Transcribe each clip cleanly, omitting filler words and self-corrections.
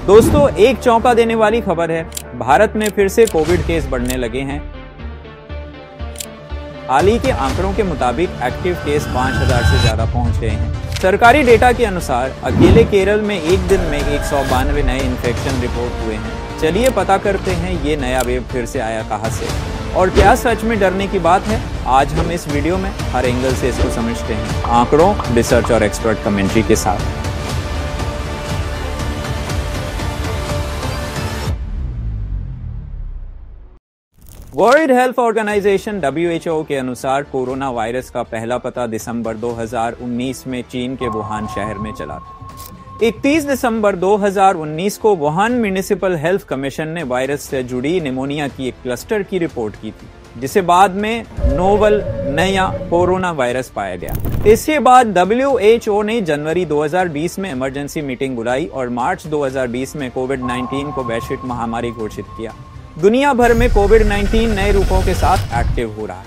दोस्तों, एक चौंका देने वाली खबर है। भारत में फिर से कोविड केस बढ़ने लगे हैं। हाल ही के आंकड़ों के मुताबिक एक्टिव केस 5000 से ज्यादा पहुंच गए हैं। सरकारी डेटा के अनुसार अकेले केरल में एक दिन में 192 नए इन्फेक्शन रिपोर्ट हुए हैं। चलिए पता करते हैं ये नया वेव फिर से आया कहां से और क्या सच में डरने की बात है। आज हम इस वीडियो में हर एंगल से इसको समझते हैं, आंकड़ों, रिसर्च और एक्सपर्ट कमेंट्री के साथ। वर्ल्ड हेल्थ ऑर्गेनाइजेशन WHO के अनुसार कोरोना वायरस का पहला पता दिसंबर 2019 में चीन के वुहान शहर में चला था। 31 दिसंबर 2019 को वुहान म्युनिसिपल हेल्थ कमीशन ने वायरस से जुड़ी निमोनिया की एक क्लस्टर की रिपोर्ट की थी, जिसे बाद में नोवल नया कोरोना वायरस पाया गया। इसके बाद WHO ने जनवरी 2020 में इमरजेंसी मीटिंग बुलाई और मार्च 2020 में कोविड-19 को वैश्विक महामारी घोषित किया। दुनिया भर में कोविड-19 नए रूपों के साथ एक्टिव हो रहा है।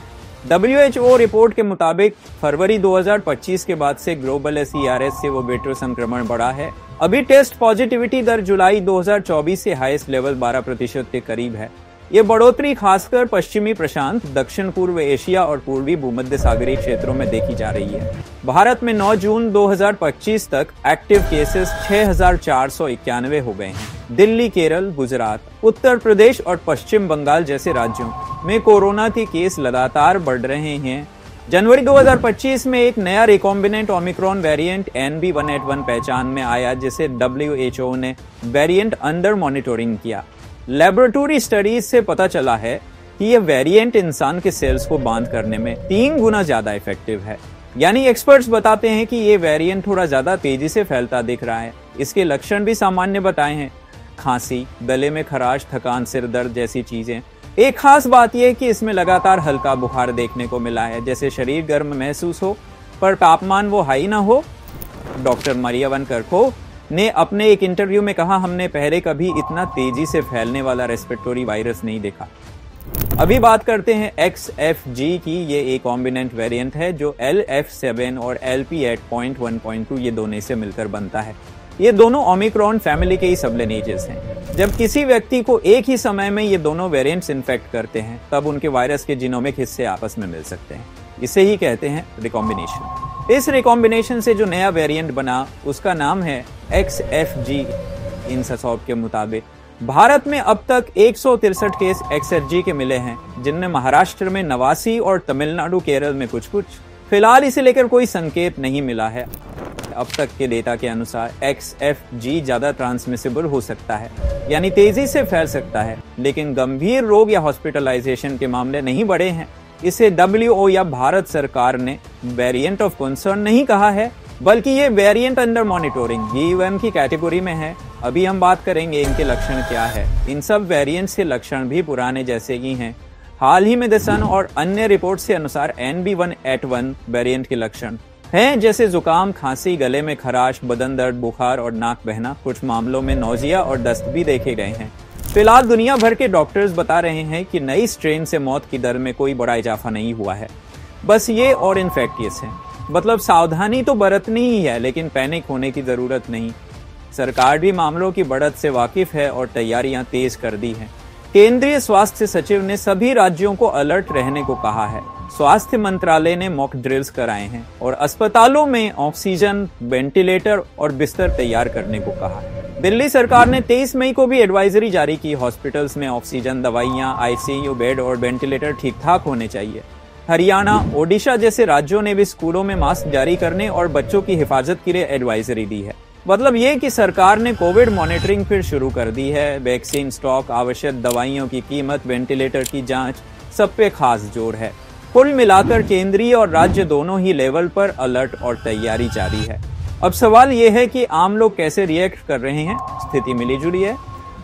WHO रिपोर्ट के मुताबिक फरवरी 2025 के बाद से ग्लोबल SARS से वो बेटर संक्रमण बढ़ा है। अभी टेस्ट पॉजिटिविटी दर जुलाई 2024 से हाईएस्ट लेवल 12% के करीब है। ये बढ़ोतरी खासकर पश्चिमी प्रशांत, दक्षिण पूर्व एशिया और पूर्वी भूमध्य सागरीय क्षेत्रों में देखी जा रही है। भारत में 9 जून 2025 तक एक्टिव केसेस 6491 हो गए हैं। दिल्ली, केरल, गुजरात, उत्तर प्रदेश और पश्चिम बंगाल जैसे राज्यों में कोरोना के केस लगातार बढ़ रहे हैं। जनवरी 2025 में एक नया रिकॉम्बिनेंट ओमिक्रॉन वेरिएंट NB181 पहचान में आया, जिसे WHO ने वेरिएंट अंडर मॉनिटरिंग किया। लेबोरेटरी स्टडीज से पता चला है कि यह वेरिएंट इंसान के सेल्स को बांध करने में 3 गुना ज्यादा इफेक्टिव है। यानी एक्सपर्ट्स बताते हैं कि ये वेरिएंट थोड़ा ज्यादा तेजी से फैलता दिख रहा है। इसके लक्षण भी सामान्य बताए हैं, खांसी, गले में खराश, थकान, सिर दर्द जैसी चीजें। एक खास बात यह कि इसमें लगातार हल्का बुखार देखने को मिला है, जैसे शरीर गर्म महसूस हो पर तापमान वो हाई ना हो। डॉक्टर मरियावन करको ने अपने एक इंटरव्यू में कहा, हमने पहले कभी इतना तेजी से फैलने वाला रेस्पिरेटरी वायरस नहीं देखा। अभी बात करते हैं XFG की। ये एक कॉम्बिनेंट वेरिएंट है जो LF7 और LP8.1.2 ये दोनों से मिलकर बनता है। ये दोनों ओमिक्रॉन फैमिली के ही सबलिनेजेस हैं। जब किसी व्यक्ति को एक ही समय में ये दोनों वेरिएंट्स इन्फेक्ट करते हैं, तब उनके वायरस के जीनोमिक हिस्से आपस में मिल सकते हैं। इसे ही कहते हैं रिकॉम्बिनेशन। इस रिकॉम्बिनेशन से जो नया वेरिएंट बना, उसका नाम है XFG। इनसॉप के मुताबिक भारत में अब तक 163 केस XFG के मिले हैं, जिनमें महाराष्ट्र में 89 और तमिलनाडु, केरल में कुछ। फिलहाल इसे लेकर कोई संकेत नहीं मिला है। अब तक के डेटा के अनुसार XFG ज्यादा ट्रांसमिसिबल हो सकता है, यानी तेजी से फैल सकता है, लेकिन गंभीर रोग या हॉस्पिटलाइजेशन के मामले नहीं बढ़े हैं। इसे WHO या भारत सरकार ने वेरिएंट ऑफ कंसर्न नहीं कहा है, बल्कि ये वेरिएंट अंडर मॉनिटरिंग VUM की कैटेगरी में है। अभी हम बात करेंगे इनके लक्षण क्या है। इन सब वेरिएंट्स के लक्षण भी पुराने जैसे ही हैं। हाल ही में द सन और अन्य रिपोर्ट के अनुसार NB181 वेरिएंट के लक्षण हैं, जैसे जुकाम, खांसी, गले में खराश, बदन दर्द, बुखार और नाक बहना। कुछ मामलों में नौजिया और दस्त भी देखे गए हैं। फिलहाल दुनिया भर के डॉक्टर्स बता रहे हैं कि नई स्ट्रेन से मौत की दर में कोई बड़ा इजाफा नहीं हुआ है, बस ये और इन्फेक्टियस है। मतलब सावधानी तो बरतनी ही है, लेकिन पैनिक होने की जरूरत नहीं। सरकार भी मामलों की बढ़त से वाकिफ है और तैयारियां तेज कर दी हैं। केंद्रीय स्वास्थ्य सचिव ने सभी राज्यों को अलर्ट रहने को कहा है। स्वास्थ्य मंत्रालय ने मॉक ड्रिल्स कराए हैं और अस्पतालों में ऑक्सीजन, वेंटिलेटर और बिस्तर तैयार करने को कहा है। दिल्ली सरकार ने 23 मई को भी एडवाइजरी जारी की। हॉस्पिटल्स में ऑक्सीजन, दवाइयां, ICU बेड और वेंटिलेटर ठीक ठाक होने चाहिए। हरियाणा, ओडिशा जैसे राज्यों ने भी स्कूलों में मास्क जारी करने और बच्चों की हिफाजत के लिए एडवाइजरी दी है। मतलब ये कि सरकार ने कोविड मॉनिटरिंग फिर शुरू कर दी है। वैक्सीन स्टॉक, आवश्यक दवाइयों की कीमत, वेंटिलेटर की जांच, सब पे खास जोर है। कुल मिलाकर केंद्रीय और राज्य दोनों ही लेवल पर अलर्ट और तैयारी जारी है। अब सवाल ये है कि आम लोग कैसे रिएक्ट कर रहे हैं। स्थिति मिली जुली है।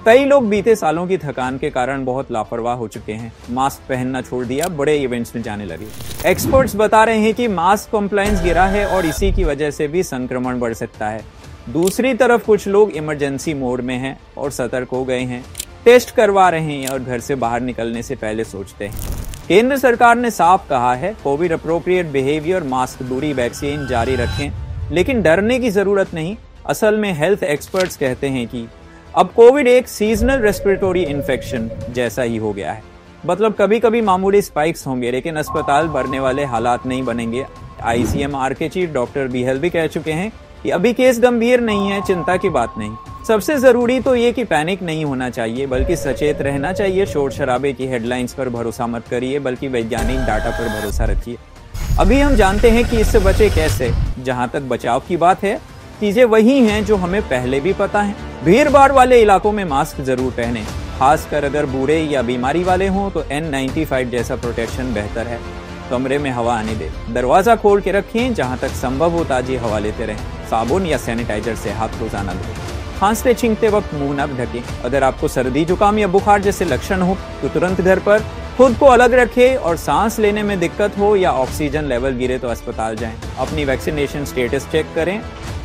कई लोग बीते सालों की थकान के कारण बहुत लापरवाह हो चुके हैं, मास्क पहनना छोड़ दिया, बड़े इवेंट्स में जाने लगे। एक्सपर्ट्स बता रहे हैं कि मास्क कंप्लायंस गिरा है और इसी की वजह से भी संक्रमण बढ़ सकता है। दूसरी तरफ कुछ लोग इमरजेंसी मोड में हैं और सतर्क हो गए हैं, टेस्ट करवा रहे हैं और घर से बाहर निकलने से पहले सोचते हैं। केंद्र सरकार ने साफ कहा है, कोविड अप्रोप्रिएट बिहेवियर, मास्क, दूरी, वैक्सीन जारी रखें, लेकिन डरने की जरूरत नहीं। असल में हेल्थ एक्सपर्ट्स कहते हैं कि अब कोविड एक सीजनल रेस्पिरेटरी इन्फेक्शन जैसा ही हो गया है। मतलब कभी कभी मामूली स्पाइक्स होंगे लेकिन अस्पताल भरने वाले हालात नहीं बनेंगे। आईसीएमआर के चीफ डॉक्टर बीहल भी कह चुके हैं कि अभी केस गंभीर नहीं है, चिंता की बात नहीं। सबसे जरूरी तो ये कि पैनिक नहीं होना चाहिए बल्कि सचेत रहना चाहिए। शोर शराबे की हेडलाइंस पर भरोसा मत करिए बल्कि वैज्ञानिक डाटा पर भरोसा रखिए। अभी हम जानते हैं कि इससे बचे कैसे। जहां तक बचाव की बात है, चीजें वही हैं जो हमें पहले भी पता है। भीड़ भाड़ वाले इलाकों में मास्क जरूर पहने, खासकर अगर बूढ़े या बीमारी वाले हों तो N95 जैसा प्रोटेक्शन बेहतर है। कमरे में हवा आने दे, दरवाजा खोल के रखें, जहां तक संभव हो ताजी हवा लेते रहें। साबुन या सैनिटाइजर से हाथ रोजाना धोएं। खांसते छींकते वक्त मुंह न ढकें। अगर आपको सर्दी जुकाम या बुखार जैसे लक्षण हो तो तुरंत घर पर खुद को अलग रखें और सांस लेने में दिक्कत हो या ऑक्सीजन लेवल गिरे तो अस्पताल जाएं। अपनी वैक्सीनेशन स्टेटस चेक करें,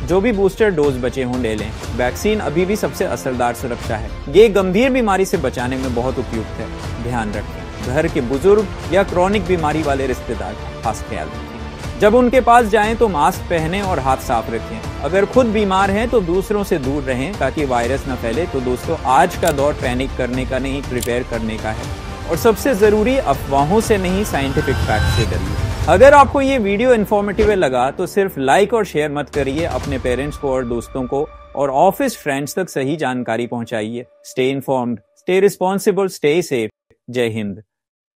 जो भी बूस्टर डोज बचे हों ले लें। वैक्सीन अभी भी सबसे असरदार सुरक्षा है। ये गंभीर बीमारी से बचाने में बहुत उपयुक्त है। ध्यान रखें, घर के बुजुर्ग या क्रॉनिक बीमारी वाले रिश्तेदार खास ख्याल रखें। जब उनके पास जाएं तो मास्क पहनें और हाथ साफ रखें। अगर खुद बीमार हैं तो दूसरों से दूर रहें ताकि वायरस न फैले। तो दोस्तों, आज का दौर पैनिक करने का नहीं, प्रिपेयर करने का है। और सबसे जरूरी, अफवाहों से नहीं, साइंटिफिक फैक्ट से डरिए। अगर आपको ये वीडियो इन्फॉर्मेटिव लगा तो सिर्फ लाइक और शेयर मत करिए, अपने पेरेंट्स को और दोस्तों को और ऑफिस फ्रेंड्स तक सही जानकारी पहुंचाइए। Stay informed, stay responsible, stay safe. जय हिंद।